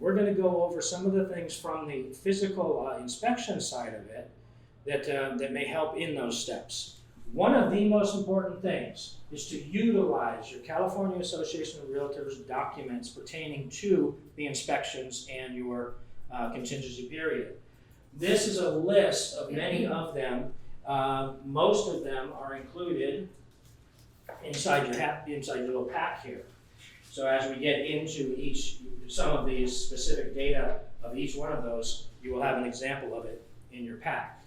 we're going to go over some of the things from the physical inspection side of it that may help in those steps. One of the most important things is to utilize your California Association of Realtors documents pertaining to the inspections and your contingency period. This is a list of many of them. Most of them are included inside your little pack here. So as we get into some of these specific data of each one of those, you will have an example of it in your pack.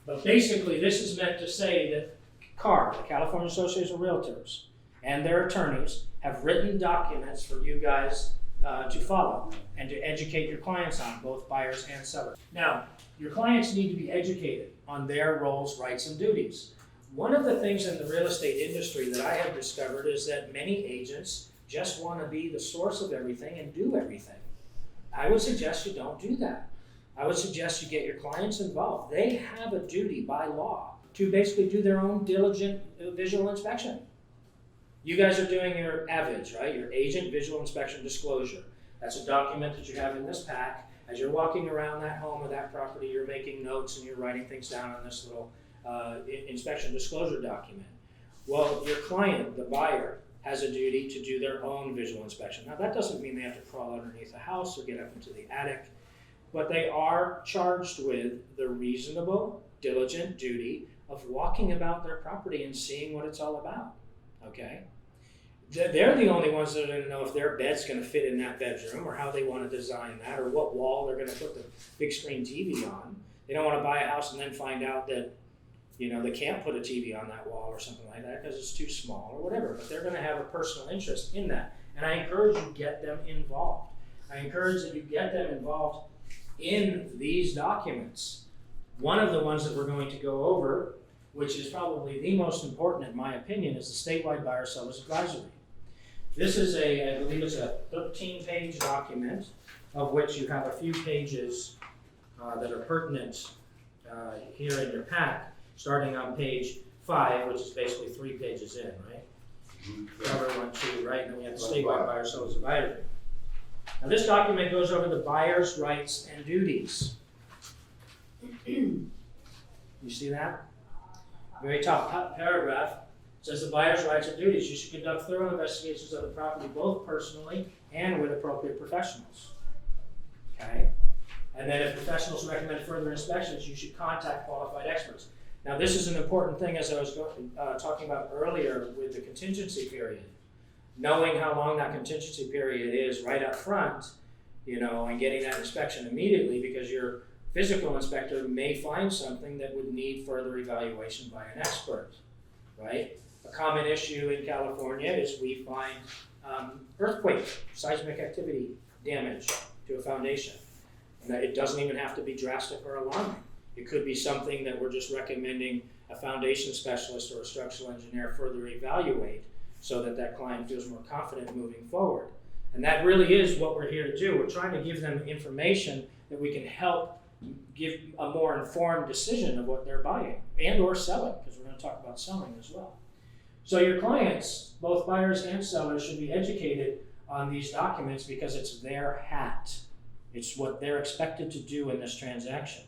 But basically, this is meant to say that CAR, the California Association of Realtors, and their attorneys have written documents for you guys to follow and to educate your clients on, both buyers and sellers. Now, your clients need to be educated on their roles, rights, and duties. One of the things in the real estate industry that I have discovered is that many agents just want to be the source of everything and do everything. I would suggest you don't do that. I would suggest you get your clients involved. They have a duty by law to basically do their own diligent visual inspection. You guys are doing your AVID, right? Your Agent Visual Inspection Disclosure. That's a document that you have in this pack. As you're walking around that home or that property, you're making notes and you're writing things down on this little inspection disclosure document. Well, your client, the buyer, has a duty to do their own visual inspection. Now, that doesn't mean they have to crawl underneath the house or get up into the attic, but they are charged with the reasonable, diligent duty of walking about their property and seeing what it's all about, okay? They're the only ones that are going to know if their bed's going to fit in that bedroom or how they want to design that or what wall they're going to put the big screen TV on. They don't want to buy a house and then find out that, you know, they can't put a TV on that wall or something like that because it's too small or whatever, but they're going to have a personal interest in that. And I encourage you to get them involved. I encourage that you get them involved in these documents. One of the ones that we're going to go over, which is probably the most important in my opinion, is the Statewide Buyer Sellers Advisory. This is I believe it's a 13-page document of which you have a few pages that are pertinent here in your pack, starting on page 5, which is basically 3 pages in, right? Cover 1, 2, right? And then we have the Statewide Buyer Sellers Advisory. Now this document goes over the buyer's rights and duties. You see that? Very top paragraph says the buyer's rights and duties. You should conduct thorough investigations of the property both personally and with appropriate professionals. Okay? And then if professionals recommend further inspections, you should contact qualified experts. Now this is an important thing, as I was talking about earlier with the contingency period. Knowing how long that contingency period is right up front, you know, and getting that inspection immediately, because your physical inspector may find something that would need further evaluation by an expert, right? A common issue in California is we find earthquake, seismic activity damage to a foundation. And it doesn't even have to be drastic or alarming. It could be something that we're just recommending a foundation specialist or a structural engineer further evaluate so that that client feels more confident moving forward. And that really is what we're here to do. We're trying to give them information that we can help give a more informed decision of what they're buying and or selling, because we're going to talk about selling as well. So your clients, both buyers and sellers, should be educated on these documents because it's their hat. It's what they're expected to do in this transaction.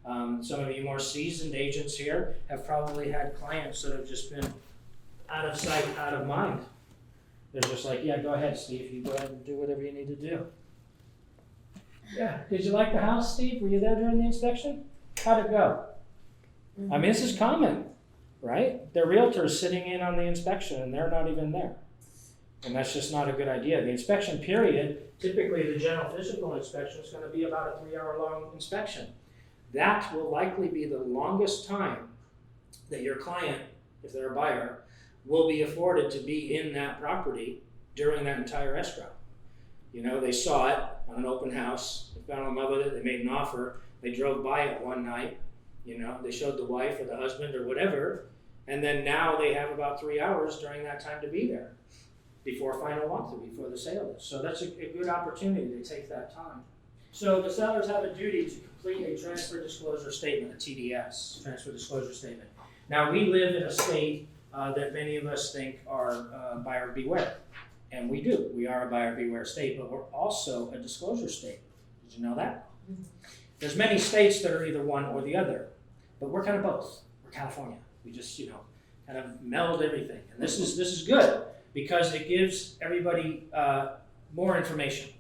Some of you more seasoned agents here have probably had clients that have just been out of sight, out of mind. They're just like, yeah, go ahead, Steve. You go ahead and do whatever you need to do. Yeah. Did you like the house, Steve? Were you there during the inspection? How'd it go? I mean, this is common, right? They're realtors sitting in on the inspection and they're not even there. And that's just not a good idea. The inspection period, typically the general physical inspection is going to be about a 3-hour-long inspection. That will likely be the longest time that your client, if they're a buyer, will be afforded to be in that property during that entire escrow. You know, they saw it on an open house, they fell in love with it, they made an offer, they drove by it one night, you know, they showed the wife or the husband or whatever, and then now they have about 3 hours during that time to be there before final walkthrough, before the sale is. So that's a good opportunity to take that time. So the sellers have a duty to complete a transfer disclosure statement, a TDS, transfer disclosure statement. Now we live in a state that many of us think are buyer beware. And we do. We are a buyer beware state, but we're also a disclosure state. Did you know that? There's many states that are either one or the other, but we're kind of both. We're California. We just, kind of meld everything. And this is good because it gives everybody more information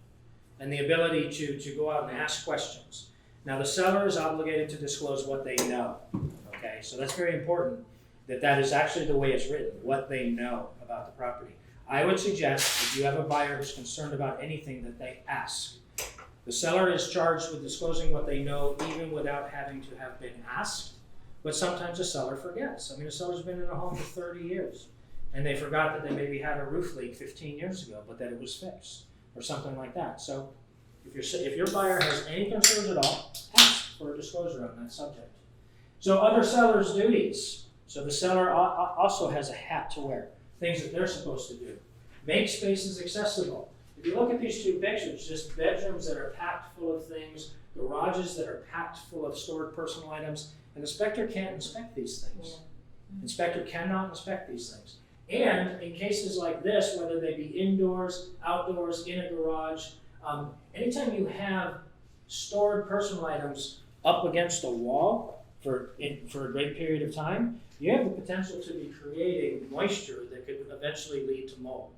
and the ability to go out and ask questions. Now, the seller is obligated to disclose what they know. Okay, so that's very important that is actually the way it's written, what they know about the property. I would suggest if you have a buyer who's concerned about anything that they ask. The seller is charged with disclosing what they know even without having to have been asked, but sometimes a seller forgets. I mean, a seller's been in a home for 30 years and they forgot that they maybe had a roof leak 15 years ago, but that it was fixed or something like that. So if your buyer has any concerns at all, ask for a disclosure on that subject. So other sellers' duties. So the seller also has a hat to wear, things that they're supposed to do. Make spaces accessible. If you look at these two pictures, just bedrooms that are packed full of things, garages that are packed full of stored personal items, an inspector can't inspect these things. Yeah. Inspector cannot inspect these things. And in cases like this, whether they be indoors, outdoors, in a garage, anytime you have stored personal items up against a wall for a great period of time, you have the potential to be creating moisture that could eventually lead to mold.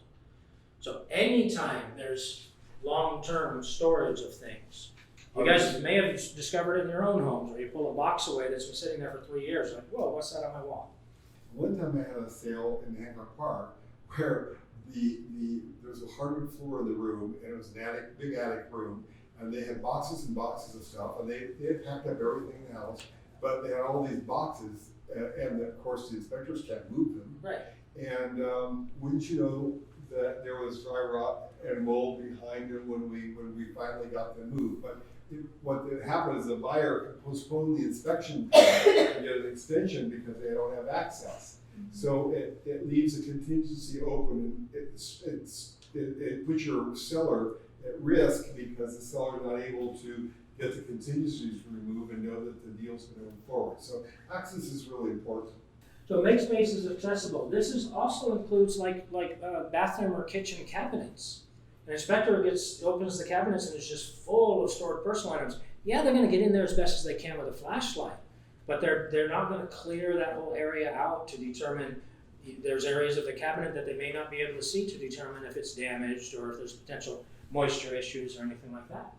So anytime there's long-term storage of things, you guys may have discovered it in your own homes, or you pull a box away that's been sitting there for 3 years, like, whoa, what's that on my wall? One time I had a sale in Hancock Park where there was a hardwood floor in the room, and it was an attic, big attic room, and they had boxes and boxes of stuff, and they had packed up everything in the house, but they had all these boxes, and of course the inspectors can't move them. Right. And wouldn't you know that there was dry rot and mold behind them when we finally got them moved? But what happened is the buyer could postpone the inspection and get an extension because they don't have access. So it leaves a contingency open, and it puts your seller at risk because the seller is not able to get the contingencies removed and know that the deal's going to move forward. So access is really important. So make spaces accessible. This also includes like bathroom or kitchen cabinets. An inspector opens the cabinets and it's just full of stored personal items. Yeah, they're going to get in there as best as they can with a flashlight, but they're not going to clear that whole area out to determine. There's areas of the cabinet that they may not be able to see to determine if it's damaged or if there's potential moisture issues or anything like that.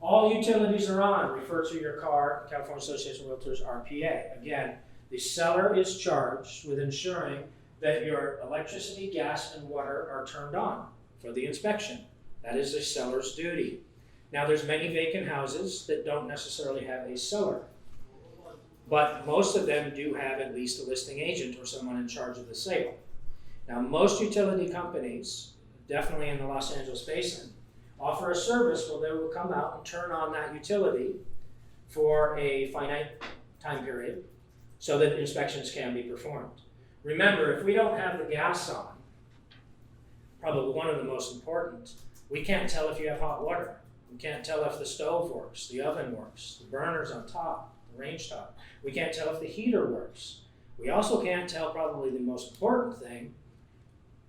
All utilities are on. Refer to your CAR, California Association of Realtors, RPA. Again, the seller is charged with ensuring that your electricity, gas, and water are turned on for the inspection. That is a seller's duty. Now, there's many vacant houses that don't necessarily have a seller, but most of them do have at least a listing agent or someone in charge of the sale. Now, most utility companies, definitely in the Los Angeles basin, offer a service where they will come out and turn on that utility for a finite time period so that inspections can be performed. Remember, if we don't have the gas on, probably one of the most important, we can't tell if you have hot water. We can't tell if the stove works, the oven works, the burner's on top, the range top. We can't tell if the heater works. We also can't tell, probably the most important thing,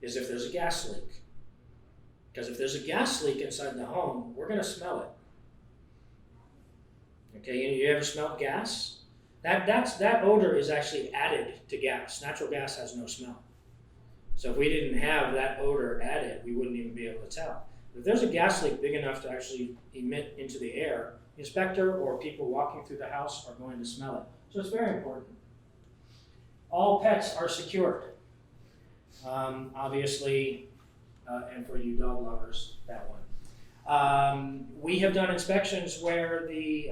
is if there's a gas leak. Because if there's a gas leak inside the home, we're going to smell it. Okay, you ever smelled gas? That odor is actually added to gas. Natural gas has no smell. So if we didn't have that odor added, we wouldn't even be able to tell. If there's a gas leak big enough to actually emit into the air, the inspector or people walking through the house are going to smell it. So it's very important. All pets are secured. Obviously, and for you dog lovers, that one. We have done inspections where the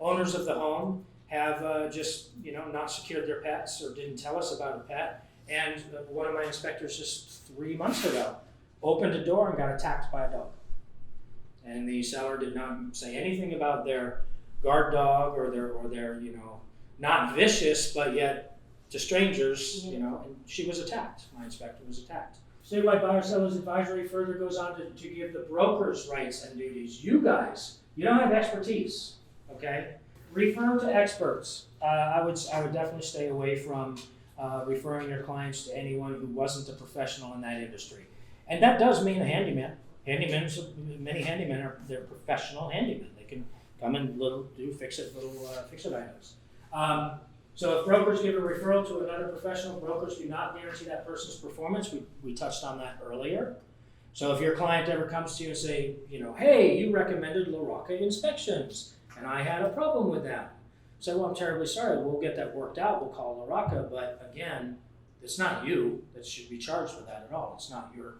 owners of the home have just not secured their pets or didn't tell us about a pet. And one of my inspectors just 3 months ago opened a door and got attacked by a dog. And the seller did not say anything about their guard dog or their not vicious, but yet to strangers, and she was attacked. My inspector was attacked. Statewide Buyer Sellers Advisory further goes on to give the brokers rights and duties. You guys, you don't have expertise, okay? Refer to experts. I would definitely stay away from referring your clients to anyone who wasn't a professional in that industry. And that does mean a handyman. Many handymen they're professional handymen. They can come and do fix-it items. So if brokers give a referral to another professional, brokers do not guarantee that person's performance. We touched on that earlier. So if your client ever comes to you and say, hey, you recommended LaRocca Inspections, and I had a problem with that. Say, well, I'm terribly sorry. We'll get that worked out. We'll call LaRocca, but again, it's not you that should be charged with that at all. It's not your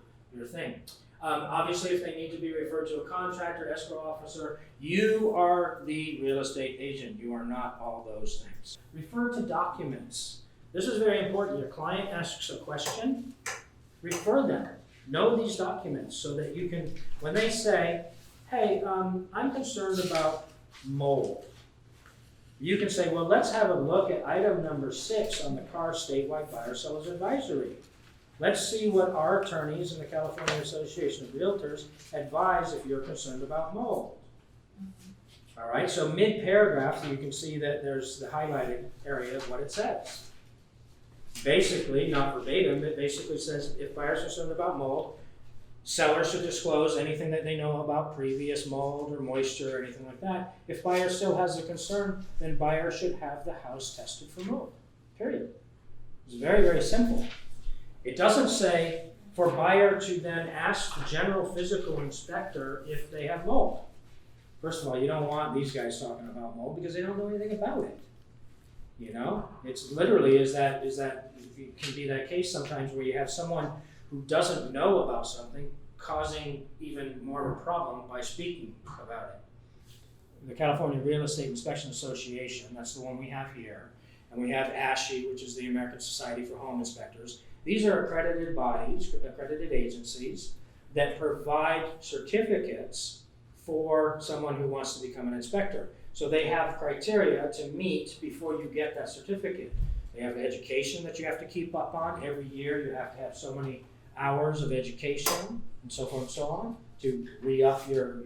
thing. Obviously, if they need to be referred to a contractor, escrow officer, you are the real estate agent. You are not all those things. Refer to documents. This is very important. Your client asks a question, refer them. Know these documents so that you can, when they say, hey, I'm concerned about mold, you can say, well, let's have a look at item number 6 on the CAR Statewide Buyer Sellers Advisory. Let's see what our attorneys in the California Association of Realtors advise if you're concerned about mold. All right, so mid-paragraph, you can see that there's the highlighted area of what it says. Basically, not verbatim, it basically says if buyers are concerned about mold, sellers should disclose anything that they know about previous mold or moisture or anything like that. If buyer still has a concern, then buyer should have the house tested for mold, period. It's very, very simple. It doesn't say for buyer to then ask the general physical inspector if they have mold. First of all, you don't want these guys talking about mold because they don't know anything about it. It's literally it can be that case sometimes where you have someone who doesn't know about something causing even more of a problem by speaking about it. The California Real Estate Inspection Association, that's the one we have here, and we have ASHI, which is the American Society for Home Inspectors. These are accredited bodies, accredited agencies that provide certificates for someone who wants to become an inspector. So they have criteria to meet before you get that certificate. They have education that you have to keep up on. Every year you have to have so many hours of education and so forth and so on to re-up your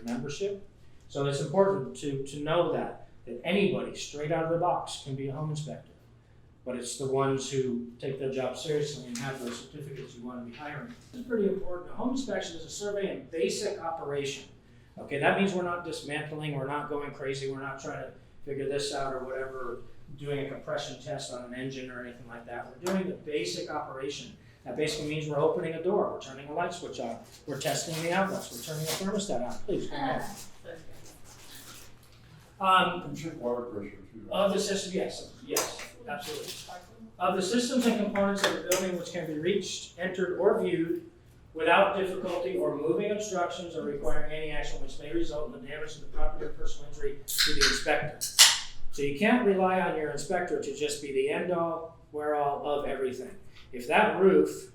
membership. So it's important to know that anybody straight out of the box can be a home inspector. But it's the ones who take their job seriously and have those certificates you want to be hiring. This is pretty important. A home inspection is a survey and basic operation. Okay, that means we're not dismantling, we're not going crazy, we're not trying to figure this out or whatever, doing a compression test on an engine or anything like that. We're doing the basic operation. That basically means we're opening a door, we're turning a light switch on, we're testing the outlets, we're turning a thermostat on. Please, go ahead. Check water pressure too. Of the system, yes, absolutely. Of the systems and components of the building which can be reached, entered, or viewed without difficulty or moving obstructions or requiring any action which may result in the damage to the property or personal injury to the inspector. So you can't rely on your inspector to just be the end-all, wear-all of everything. If that roof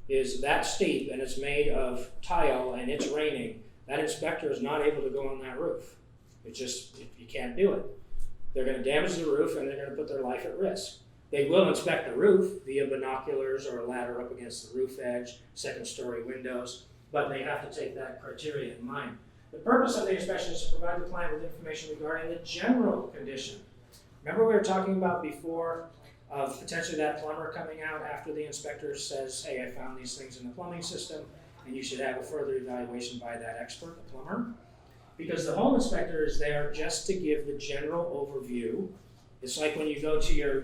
is that steep and it's made of tile and it's raining, that inspector is not able to go on that roof. You can't do it. They're going to damage the roof and they're going to put their life at risk. They will inspect the roof via binoculars or a ladder up against the roof edge, second-story windows, but they have to take that criteria in mind. The purpose of the inspection is to provide the client with information regarding the general condition. Remember we were talking about before of potentially that plumber coming out after the inspector says, hey, I found these things in the plumbing system, and you should have a further evaluation by that expert, the plumber. Because the home inspector is there just to give the general overview. It's like when you go to your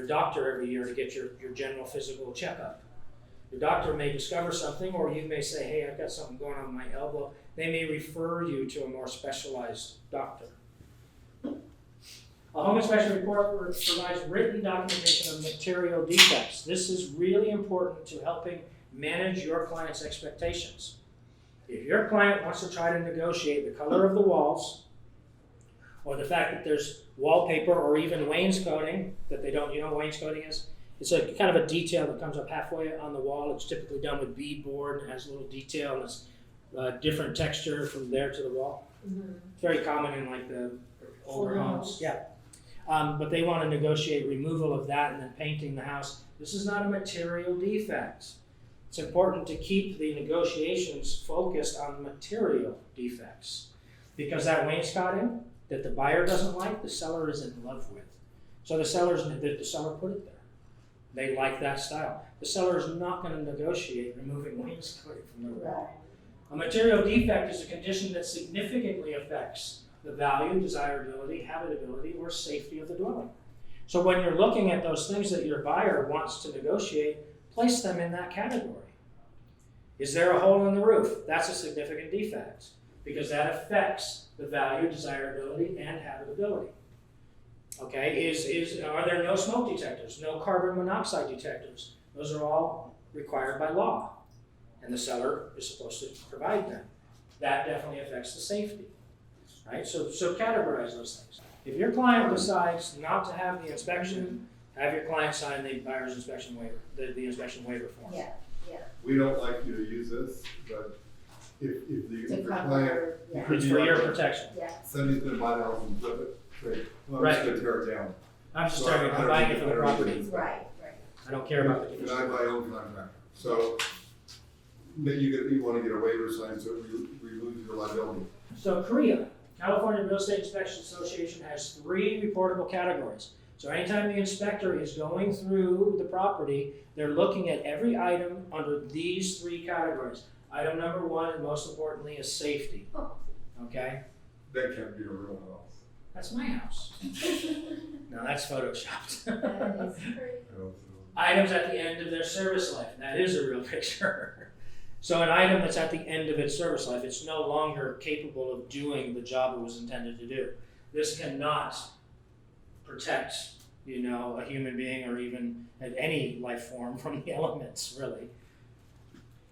doctor every year to get your general physical checkup. The doctor may discover something, or you may say, hey, I've got something going on with my elbow. They may refer you to a more specialized doctor. A home inspection report provides written documentation of material defects. This is really important to helping manage your client's expectations. If your client wants to try to negotiate the color of the walls, or the fact that there's wallpaper or even wainscoting that they don't, you know what wainscoting is? It's a kind of a detail that comes up halfway on the wall. It's typically done with beadboard and has a little detail and it's different texture from there to the wall. Mm-hmm. It's very common in like the older homes. Yeah. But they want to negotiate removal of that and then painting the house. This is not a material defect. It's important to keep the negotiations focused on material defects because that wainscoting that the buyer doesn't like, the seller is in love with. So the seller put it there. They like that style. The seller is not going to negotiate removing wainscoting from the wall. A material defect is a condition that significantly affects the value, desirability, habitability, or safety of the dwelling. So when you're looking at those things that your buyer wants to negotiate, place them in that category. Is there a hole in the roof? That's a significant defect because that affects the value, desirability, and habitability. Okay, are there no smoke detectors, no carbon monoxide detectors? Those are all required by law, and the seller is supposed to provide them. That definitely affects the safety, right? So categorize those things. If your client decides not to have the inspection, have your client sign the buyer's inspection waiver, the inspection waiver form. Yeah. We don't like you to use this, but if your client, Yeah. could It's be for your like, protection. Yeah. somebody's gonna buy the house and flip it, say, well, I'm just Right. gonna tear it down. I'm just So telling you, I I'm don't buying need- it for the I don't need property. it. Right. I don't care about the And condition. I buy own contractor, so, but you wanna get a waiver signed so it removes your liability. So CREA, California Real Estate Inspection Association, has 3 reportable categories. So anytime the inspector is going through the property, they're looking at every item under these 3 categories. Item number 1, and most importantly, is safety. Okay? That can't be a real house. That's my house. No, that's photoshopped. That is great. I don't know. Items at the end of their service life. That is a real picture. So an item that's at the end of its service life, it's no longer capable of doing the job it was intended to do. This cannot protect, a human being or even any life form from the elements, really.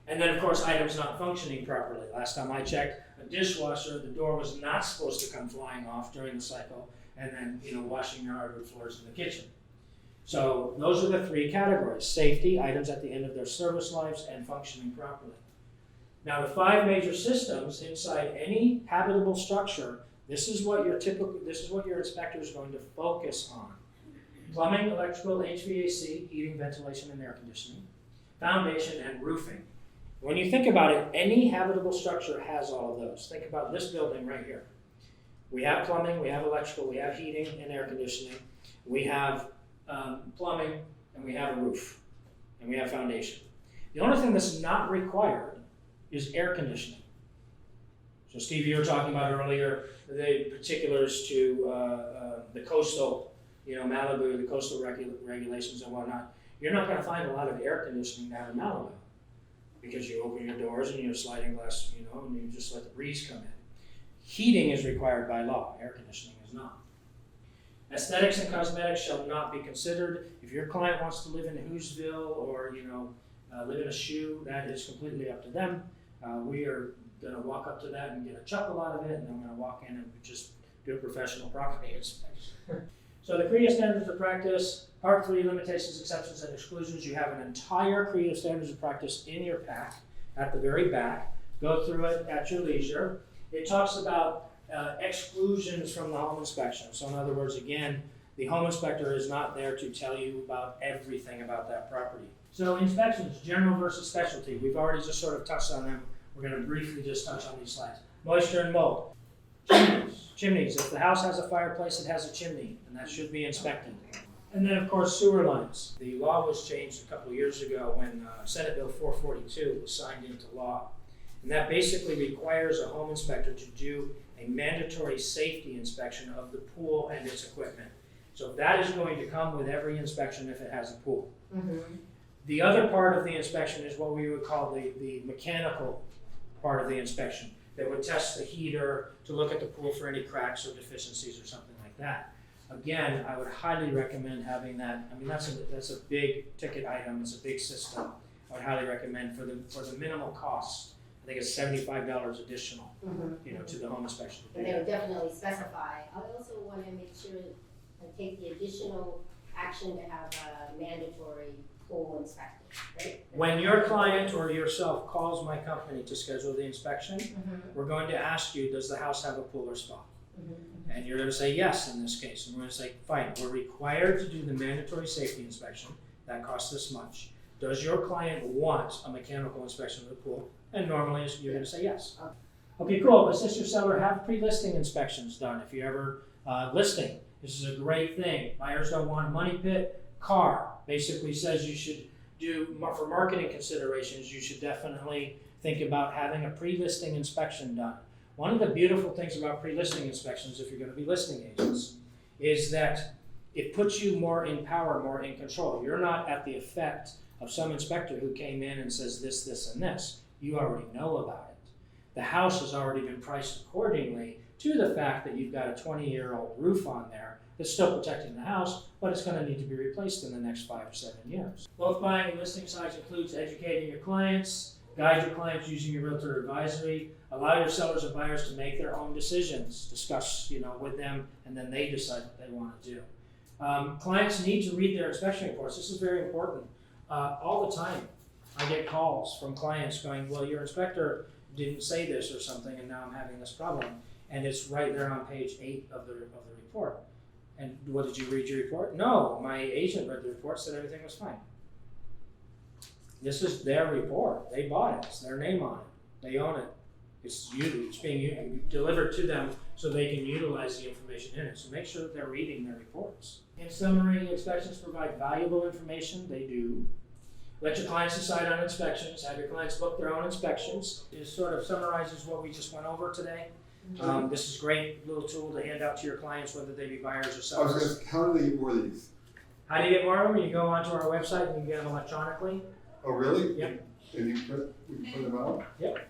And then, of course, items not functioning properly. Last time I checked, a dishwasher, the door was not supposed to come flying off during the cycle, and then, washing your hardwood floors in the kitchen. So those are the 3 categories: safety, items at the end of their service lives, and functioning properly. Now, the 5 major systems inside any habitable structure, this is what your inspector is going to focus on. Plumbing, electrical, HVAC, heating, ventilation, and air conditioning, foundation, and roofing. When you think about it, any habitable structure has all of those. Think about this building right here. We have plumbing, we have electrical, we have heating and air conditioning, we have plumbing, and we have a roof, and we have foundation. The only thing that's not required is air conditioning. So Steve, you were talking about earlier the particulars to the coastal, Malibu, the coastal regulations and whatnot. You're not going to find a lot of air conditioning down in Malibu because you open your doors and your sliding glass, and you just let the breeze come in. Heating is required by law. Air conditioning is not. Aesthetics and cosmetics shall not be considered. If your client wants to live in Hoosville or live in a shoe, that is completely up to them. We are going to walk up to that and get a chuckle out of it, and I'm going to walk in and just do a professional property inspection. So the CREA standards of practice, Part 3, limitations, exceptions, and exclusions. You have an entire CREA standards of practice in your pack at the very back. Go through it at your leisure. It talks about exclusions from the home inspection. So in other words, again, the home inspector is not there to tell you about everything about that property. So inspections, general versus specialty. We've already just sort of touched on them. We're going to briefly just touch on these slides. Moisture and mold. Chimneys. If the house has a fireplace, it has a chimney, and that should be inspected. And then, of course, sewer lines. The law was changed a couple of years ago when Senate Bill 442 was signed into law. And that basically requires a home inspector to do a mandatory safety inspection of the pool and its equipment. So that is going to come with every inspection if it has a pool. Mm-hmm. The other part of the inspection is what we would call the mechanical part of the inspection that would test the heater to look at the pool for any cracks or deficiencies or something like that. Again, I would highly recommend having that. I mean, that's a big ticket item. It's a big system. I would highly recommend for the minimal cost. I think it's $75 additional, to the home inspection. And they would definitely specify. I also want to make sure and take the additional action to have a mandatory pool inspection, right? When your client or yourself calls my company to schedule the inspection, we're going to ask you, does the house have a pool or spa? And you're going to say yes in this case. And we're going to say, fine, we're required to do the mandatory safety inspection. That costs this much. Does your client want a mechanical inspection of the pool? And normally you're going to say yes. Okay, cool. Assist your seller. Have pre-listing inspections done. If you're ever listing, this is a great thing. Buyers don't want a money pit. Car. basically says you should do, for marketing considerations, you should definitely think about having a pre-listing inspection done. One of the beautiful things about pre-listing inspections, if you're gonna be listing agents, is that it puts you more in power, more in control. You're not at the effect of some inspector who came in and says this, this, and this. You already know about it. The house has already been priced accordingly to the fact that you've got a 20-year-old roof on there that's still protecting the house, but it's gonna need to be replaced in the next 5 or 7 years. Both buying and listing sides includes educating your clients, guide your clients using your realtor advisory, allow your sellers and buyers to make their own decisions, discuss, with them, and then they decide what they wanna do. Clients need to read their inspection reports. This is very important. All the time, I get calls from clients going, well, your inspector didn't say this or something, and now I'm having this problem. And it's right there on page 8 of the report. And what, did you read your report? No, my agent read the report, said everything was fine. This is their report. They bought it. It's their name on it. They own it. It's being delivered to them so they can utilize the information in it. So make sure that they're reading their reports. In summary, inspections provide valuable information. They do. Let your clients decide on inspections. Have your clients book their own inspections. It sort of summarizes what we just went over today. This is a great little tool to hand out to your clients, whether they be buyers or I was sellers. gonna, how do they get more of these? How do you get more of them? You go onto our website and you can get them electronically. Oh, really? Yep. And we can print them out? Yep.